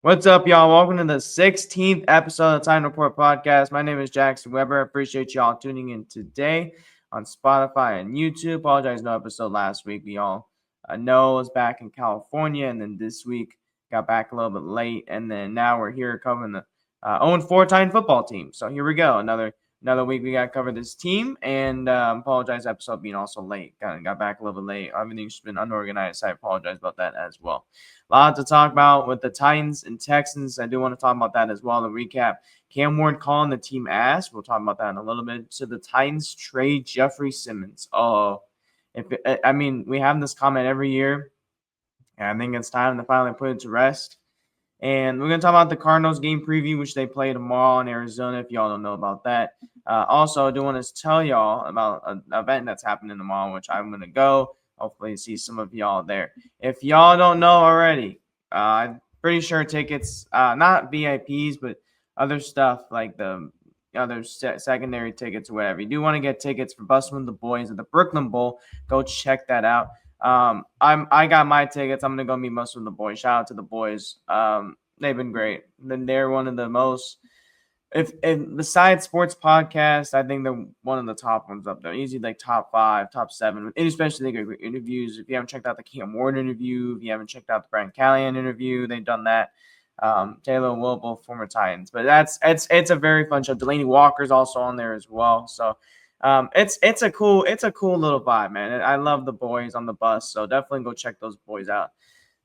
What's up, y'all? Welcome to the 16th episode of the Time Report podcast. My name is Jackson Weber. I appreciate y'all tuning in today on Spotify and YouTube. Apologize, no episode last week. We all know I was back in California, and then this week got back a little bit late, and then now we're here covering the 0-4 Titan football team. So here we go, another week we got to cover this team, and apologize episode being also late. Got back a little bit late. Everything's been unorganized, so I apologize about that as well. A lot to talk about with the Titans and Texans. I do want to talk about that as well. The recap. Cam Ward calling the team ass. We'll talk about that in a little bit. So the Titans trade Jeffery Simmons. We have this comment every year, and I think it's time to finally put it to rest. And we're going to talk about the Cardinals game preview, which they play tomorrow in Arizona, if y'all don't know about that. Also, I do want to tell y'all about an event that's happening tomorrow, which I'm going to go. Hopefully see some of y'all there. If y'all don't know already, I'm pretty sure tickets, not VIPs, but other stuff like the other secondary tickets or whatever. You do want to get tickets for Bustin' with the Boys at the Brooklyn Bowl. Go check that out. I got my tickets. I'm gonna go meet most of the boys. Shout out to the boys. They've been great. Then they're one of the most. If besides sports podcasts, I think they're one of the top ones up there. Easily like top 5, top 7, and especially they get great interviews. If you haven't checked out the Cam Ward interview, if you haven't checked out the Brian Callahan interview, they've done that. Taylor and Will, both former Titans, but it's a very fun show. Delaney Walker's also on there as well. So it's a cool little vibe, man. I love the boys on the bus, so definitely go check those boys out.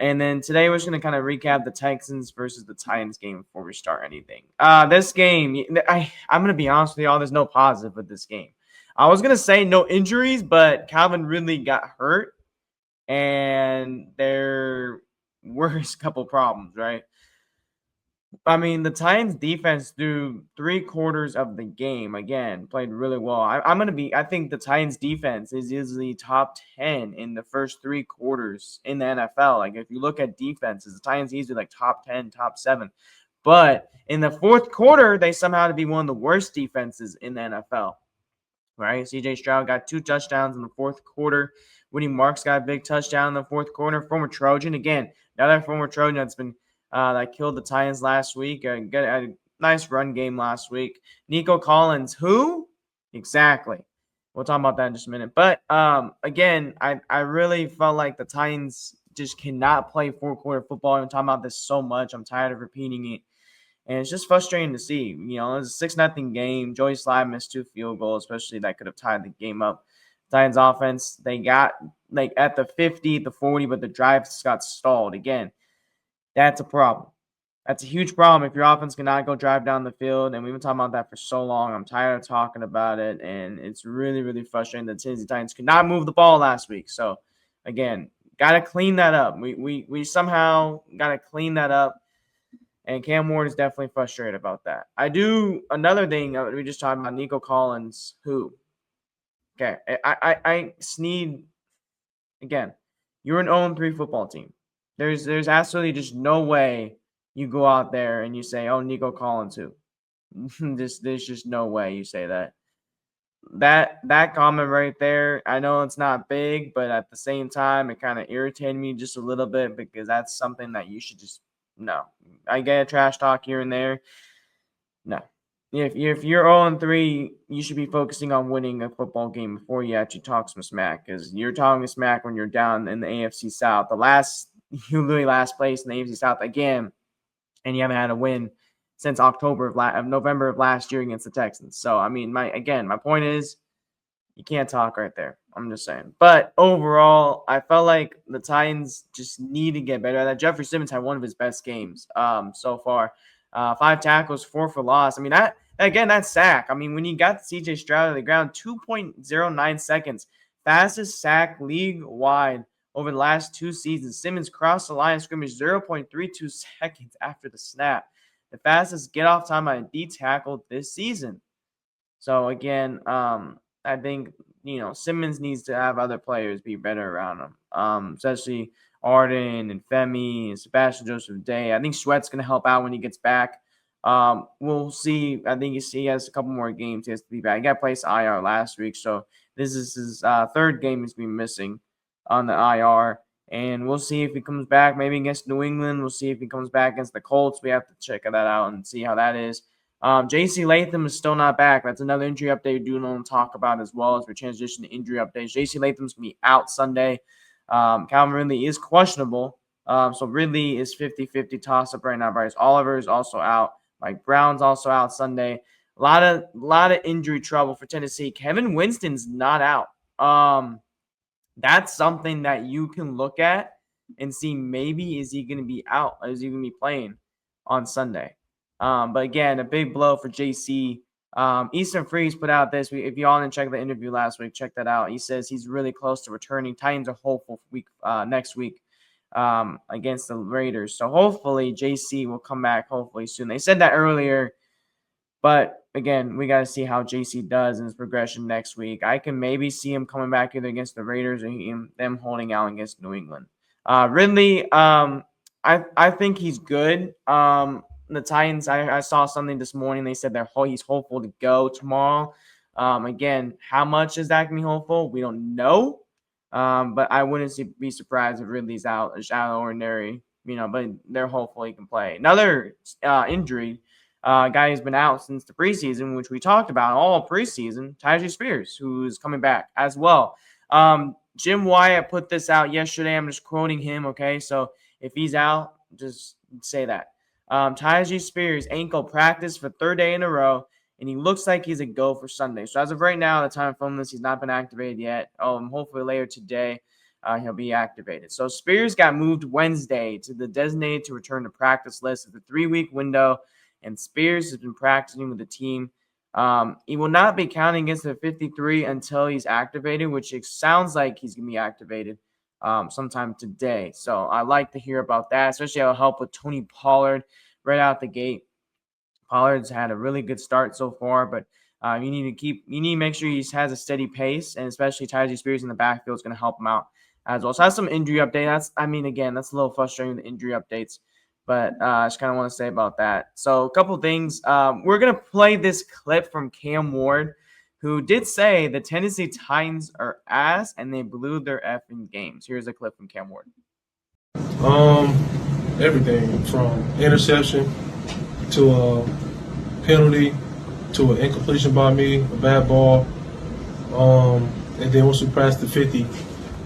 And then today we're just going to kind of recap the Texans versus the Titans game before we start anything. This game, I'm going to be honest with y'all, there's no positive with this game. I was going to say no injuries, but Calvin Ridley got hurt, and there were a couple problems, right? I mean, the Titans defense through 3/4 of the game, again, played really well. I think the Titans defense is easily top 10 in the first 3/4 in the NFL. Like, if you look at defenses, the Titans easily like top 10, top 7. But in the fourth quarter, they somehow had to be one of the worst defenses in the NFL, right? CJ Stroud got 2 touchdowns in the fourth quarter. Woody Marks got a big touchdown in the fourth quarter. Former Trojan, again, another former Trojan that's been that killed the Titans last week. Got a nice run game last week. Nico Collins, who? Exactly. We'll talk about that in just a minute. But again, I really felt like the Titans just cannot play fourth-quarter football. I'm talking about this so much. I'm tired of repeating it. And it's just frustrating to see. You know, it was a 6-0 game. Joey Slye missed 2 field goals, especially that could have tied the game up. Titans offense, they got like at the 50, the 40, but the drives got stalled again. That's a problem. That's a huge problem if your offense cannot go drive down the field. And we've been talking about that for so long. I'm tired of talking about it. And it's really, really frustrating that Tennessee Titans could not move the ball last week. So, again, got to clean that up. We somehow got to clean that up. And Cam Ward is definitely frustrated about that. Another thing, we just talked about Nico Collins, who, okay, I need, again, you're an 0-3 football team. There's absolutely just no way you go out there and you say, "Oh, Nico Collins, who?" There's just no way you say that. That comment right there, I know it's not big, but at the same time, it kind of irritated me just a little bit because that's something that you should just no. I get a trash talk here and there. No. If you're 0-3, you should be focusing on winning a football game before you actually talk some smack, because you're talking smack when you're down in the AFC South. You literally last place in the AFC South again, and you haven't had a win since November of last year against the Texans. So, I mean, my point is you can't talk right there. I'm just saying. But overall, I felt like the Titans just need to get better. That Jeffery Simmons had one of his best games so far. 5 tackles, 4 for loss. I mean, that sack. I mean, when you got CJ Stroud to the ground, 2.09 seconds. Fastest sack league-wide over the last 2 seasons. Simmons crossed the line of scrimmage 0.32 seconds after the snap. The fastest get-off time by a D tackle this season. So, again, I think, Simmons needs to have other players be better around him, especially Arden and Femi and Sebastian Joseph Day. I think Sweat's going to help out when he gets back. We'll see. I think he has a couple more games. He has to be back. He got placed IR last week, so this is his 3rd game he's been missing on the IR. And we'll see if he comes back maybe against New England. We'll see if he comes back against the Colts. We have to check that out and see how that is. J.C. Latham is still not back. That's another injury update we do want to talk about as well as we transition to injury updates. J.C. Latham's going to be out Sunday. Calvin Ridley is questionable. So Ridley is 50-50 toss-up right now. Bryce Oliver is also out. Mike Brown's also out Sunday. A lot of injury trouble for Tennessee. Kevin Winston's not out. That's something that you can look at and see maybe is he going to be out? Is he going to be playing on Sunday? But again, a big blow for JC. Easton Freeze put out this week. If y'all didn't check the interview last week, check that out. He says he's really close to returning. Titans are hopeful next week against the Raiders. So hopefully JC will come back hopefully soon. They said that earlier. But again, we got to see how JC does in his progression next week. I can maybe see him coming back either against the Raiders or them holding out against New England. Ridley, I think he's good. The Titans, I saw something this morning. They said he's hopeful to go tomorrow. Again, how much is that going to be hopeful? We don't know. But I wouldn't be surprised if Ridley's out. It's out of the ordinary, but they're hopeful he can play. Another injury. Guy who's been out since the preseason, which we talked about all preseason, Tyjae Spears, who's coming back as well. Jim Wyatt put this out yesterday. I'm just quoting him, okay? So if he's out, just say that. Tyjae Spears' ankle practiced for third day in a row, and he looks like he's a go for Sunday. So as of right now, at the time of filming this, he's not been activated yet. Hopefully later today, he'll be activated. So Spears got moved Wednesday to the designated to return to practice list. It's a 3-week window. And Spears has been practicing with the team. He will not be counting against the 53 until he's activated, which it sounds like he's going to be activated sometime today. So I like to hear about that, especially it'll help with Tony Pollard right out the gate. Pollard's had a really good start so far, but you need to make sure he has a steady pace, and especially Tyjae Spears in the backfield is going to help him out as well. So that's some injury update. That's a little frustrating, the injury updates. But I just kind of want to say about that. So a couple things. We're going to play this clip from Cam Ward, who did say the Tennessee Titans are ass and they blew their effing games. Here's a clip from Cam Ward. Everything from interception to a penalty to an incompletion by me, a bad ball. And then once we pass the 50,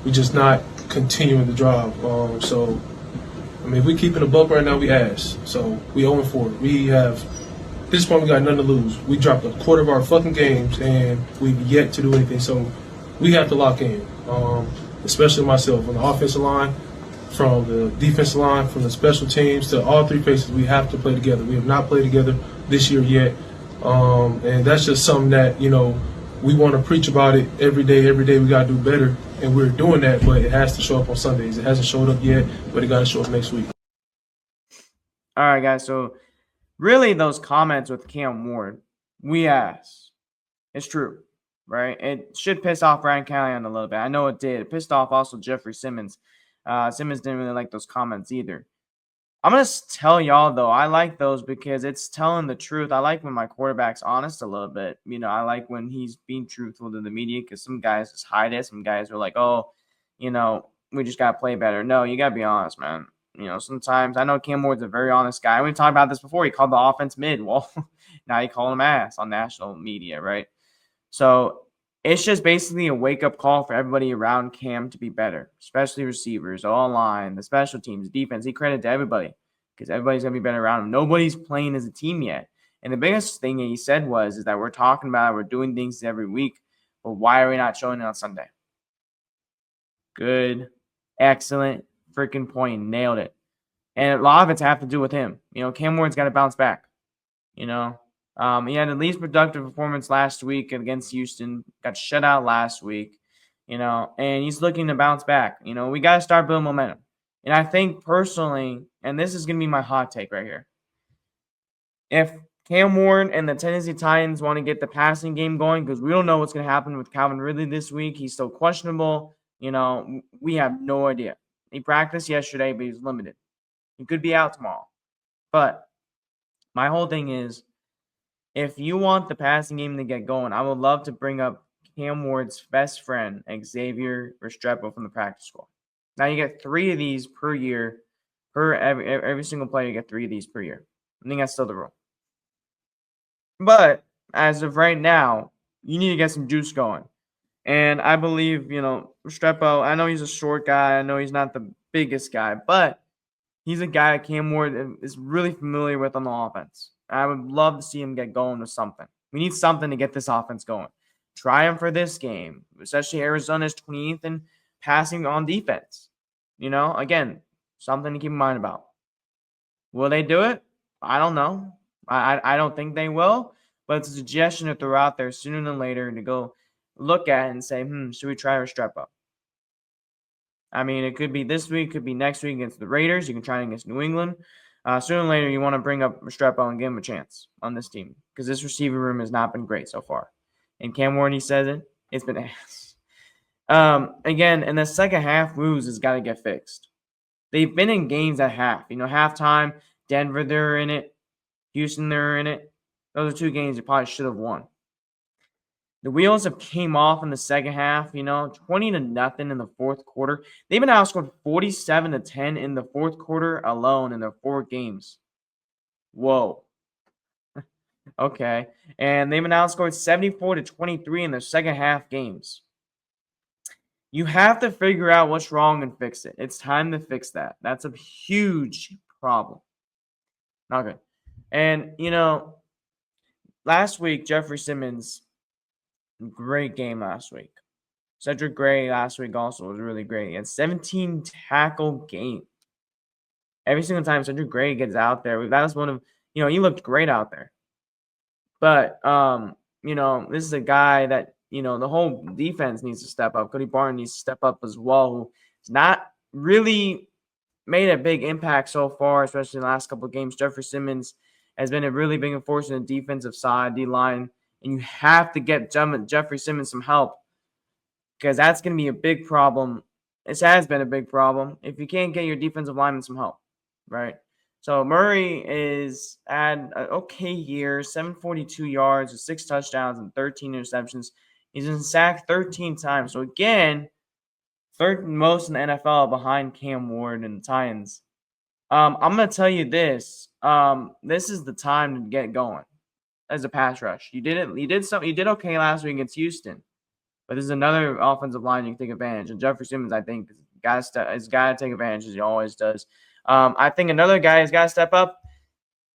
we just not continuing the drive. If we keeping a buck right now, we ass. So we 0-4. We have, at this point, we got nothing to lose. We dropped a quarter of our fucking games, and we've yet to do anything. So we have to lock in, especially myself on the offensive line, from the defensive line, from the special teams to all three faces. We have to play together. We have not played together this year yet, and that's just something that we want to preach about it every day. Every day we got to do better. And we're doing that, but it has to show up on Sundays. It hasn't showed up yet, but it got to show up next week. All right, guys. So really those comments with Cam Ward, we asked. It's true, right? It should piss off Brian Callahan a little bit. I know it did. It pissed off also Jeffery Simmons. Simmons didn't really like those comments either. I'm going to tell y'all, though, I like those because it's telling the truth. I like when my quarterback's honest a little bit. I like when he's being truthful to the media because some guys just hide it. Some guys are like, we just got to play better. No, you got to be honest, man. Sometimes I know Cam Ward's a very honest guy. We talked about this before. He called the offense mid. Well, now you call him ass on national media, right? So it's just basically a wake-up call for everybody around Cam to be better, especially receivers, all-line, the special teams, defense. He credit to everybody because everybody's going to be better around him. Nobody's playing as a team yet. And the biggest thing he said is that we're talking about it, we're doing things every week, but why are we not showing it on Sunday? Good, excellent freaking point. Nailed it. And a lot of it's have to do with him. Cam Ward's got to bounce back. He had the least productive performance last week against Houston. Got shut out last week, and he's looking to bounce back. We got to start building momentum. And I think personally, and this is going to be my hot take right here, if Cam Ward and the Tennessee Titans want to get the passing game going, because we don't know what's going to happen with Calvin Ridley this week. He's still questionable. We have no idea. He practiced yesterday, but he's limited. He could be out tomorrow. But my whole thing is, if you want the passing game to get going, I would love to bring up Cam Ward's best friend, Xavier Restrepo from the practice squad. Now you get 3 of these per year. Per every single player, you get 3 of these per year. I think that's still the rule. But as of right now, you need to get some juice going. And I believe, Restrepo, I know he's a short guy. I know he's not the biggest guy, but he's a guy that Cam Ward is really familiar with on the offense. I would love to see him get going with something. We need something to get this offense going. Try him for this game, especially Arizona's 28th in passing on defense. Again, something to keep in mind about. Will they do it? I don't know. I don't think they will, but it's a suggestion to throw out there sooner than later to go look at and say, should we try Restrepo? I mean, it could be this week, could be next week against the Raiders. You can try it against New England. Sooner or later, you want to bring up Restrepo and give him a chance on this team because this receiver room has not been great so far. And Cam Ward, he says it, it's been ass. Again, in the second half, Woos has got to get fixed. They've been in games at half. Halftime, Denver, they're in it. Houston, they're in it. Those are 2 games you probably should have won. The wheels have came off in the second half, 20-0 in the fourth quarter. They've been outscored 47-10 in the fourth quarter alone in their 4 games. Whoa. Okay. And they've been outscored 74-23 in their second half games. You have to figure out what's wrong and fix it. It's time to fix that. That's a huge problem. Not good. And, last week, Jeffery Simmons, great game last week. Cedric Gray last week also was really great. He had 17 tackle game. Every single time Cedric Gray gets out there, that was one of, he looked great out there. But, this is a guy that, the whole defense needs to step up. Cody Barton needs to step up as well, who's not really made a big impact so far, especially in the last couple of games. Jeffery Simmons has been a really big enforcer in the defensive side, D-line, and you have to get Jeffery Simmons some help because that's going to be a big problem. It has been a big problem if you can't get your defensive lineman some help, right? So Murray is at an okay year, 742 yards with 6 touchdowns and 13 interceptions. He's been sacked 13 times. So again, third most in the NFL behind Cam Ward and the Titans. I'm going to tell you this. This is the time to get going as a pass rush. You did okay last week against Houston. But this is another offensive line you can take advantage. And Jeffery Simmons, I think, has got to take advantage as he always does. I think another guy has got to step up,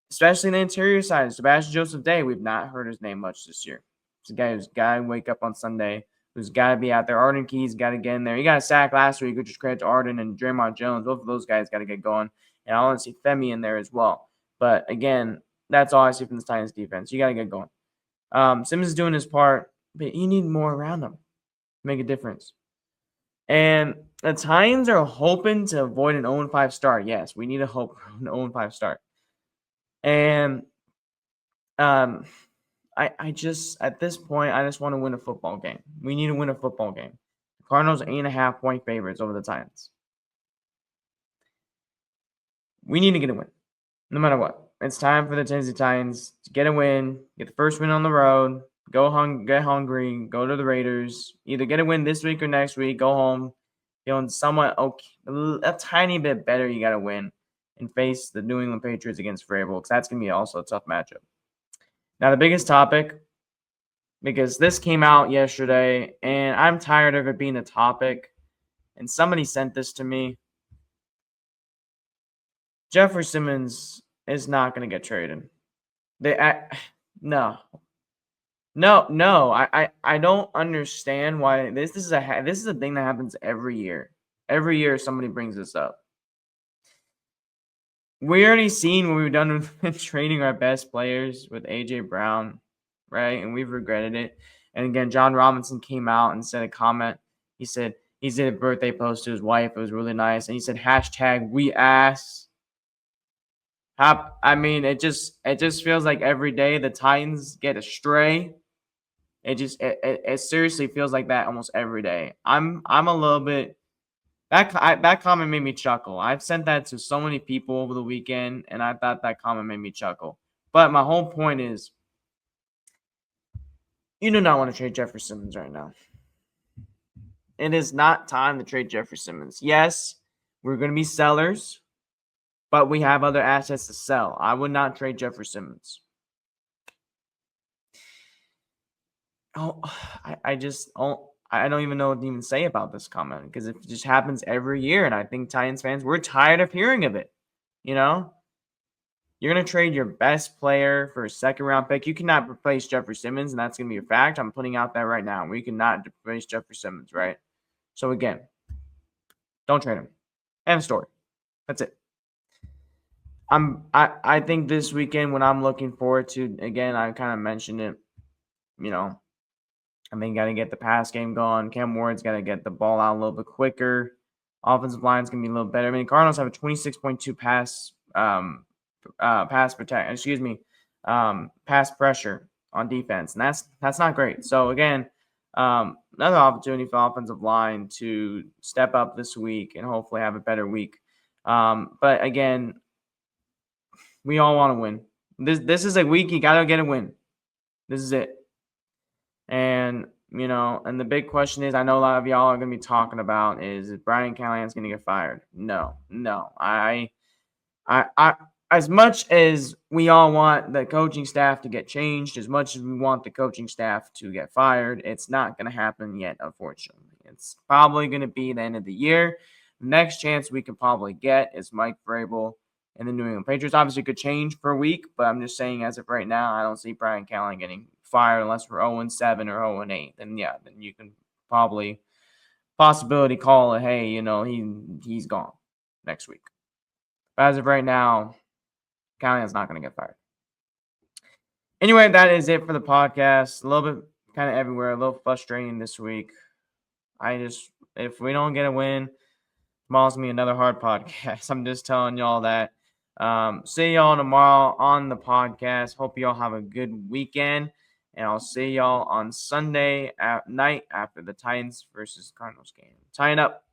especially in the interior side. Sebastian Joseph Day, we've not heard his name much this year. It's a guy who's got to wake up on Sunday, who's got to be out there. Arden Key's got to get in there. He got a sack last week, which is credit to Arden and Draymond Jones. Both of those guys got to get going. And I want to see Femi in there as well. But again, that's all I see from the Titans defense. You got to get going. Simmons is doing his part, but you need more around him to make a difference. And the Titans are hoping to avoid an 0-5 start. Yes, we need to hope for an 0-5 start. And I just, at this point, I just want to win a football game. We need to win a football game. The Cardinals are 8.5-point favorites over the Titans. We need to get a win, no matter what. It's time for the Tennessee Titans to get a win, get the first win on the road, get hungry, go to the Raiders. Either get a win this week or next week, go home, feeling somewhat okay, a tiny bit better. You got to win and face the New England Patriots against Vrabel because that's going to be also a tough matchup. Now, the biggest topic, because this came out yesterday, and I'm tired of it being a topic, and somebody sent this to me. Jeffery Simmons is not going to get traded. No. I don't understand why this is a thing that happens every year. Every year somebody brings this up. We already seen what we've done with trading our best players with AJ Brown, right? And we've regretted it. And again, John Robinson came out and said a comment. He said he did a birthday post to his wife. It was really nice. And he said, #WeAss. I mean, it just feels like every day the Titans get astray. It seriously feels like that almost every day. I'm a little bit that comment made me chuckle. I've sent that to so many people over the weekend, and I thought that comment made me chuckle. But my whole point is, you do not want to trade Jeffery Simmons right now. It is not time to trade Jeffery Simmons. Yes, we're going to be sellers, but we have other assets to sell. I would not trade Jeffery Simmons. Oh, I don't even know what to even say about this comment because it just happens every year, and I think Titans fans, we're tired of hearing of it. You know, you're gonna trade your best player for a second-round pick. You cannot replace Jeffery Simmons, and that's gonna be a fact. I'm putting out that right now. We cannot replace Jeffery Simmons, right? So again, don't trade him. End of story. That's it. I think this weekend what I'm looking forward to, again, I kind of mentioned it, I think got to get the pass game going. Cam Ward's got to get the ball out a little bit quicker. Offensive line's going to be a little better. I mean, Cardinals have a 26.2 pass pressure on defense, and that's not great. So again, another opportunity for offensive line to step up this week and hopefully have a better week. But again, we all want to win. This is a week you got to get a win. This is it. And, and the big question is, I know a lot of y'all are going to be talking about is Brian Callahan's going to get fired? No. I as much as we all want the coaching staff to get changed, as much as we want the coaching staff to get fired, it's not going to happen yet, unfortunately. It's probably going to be the end of the year. The next chance we can probably get is Mike Vrabel and the New England Patriots. Obviously, could change for a week, but I'm just saying as of right now, I don't see Brian Callahan getting fired unless we're 0-7 or 0-8. Then you can possibility call it, hey, he's gone next week. But as of right now, Callahan's not going to get fired. Anyway, that is it for the podcast. A little bit kind of everywhere, a little frustrating this week. If we don't get a win, tomorrow's going to be another hard podcast. I'm just telling y'all that. See y'all tomorrow on the podcast. Hope y'all have a good weekend. And I'll see y'all on Sunday at night after the Titans versus Cardinals game. Tying up.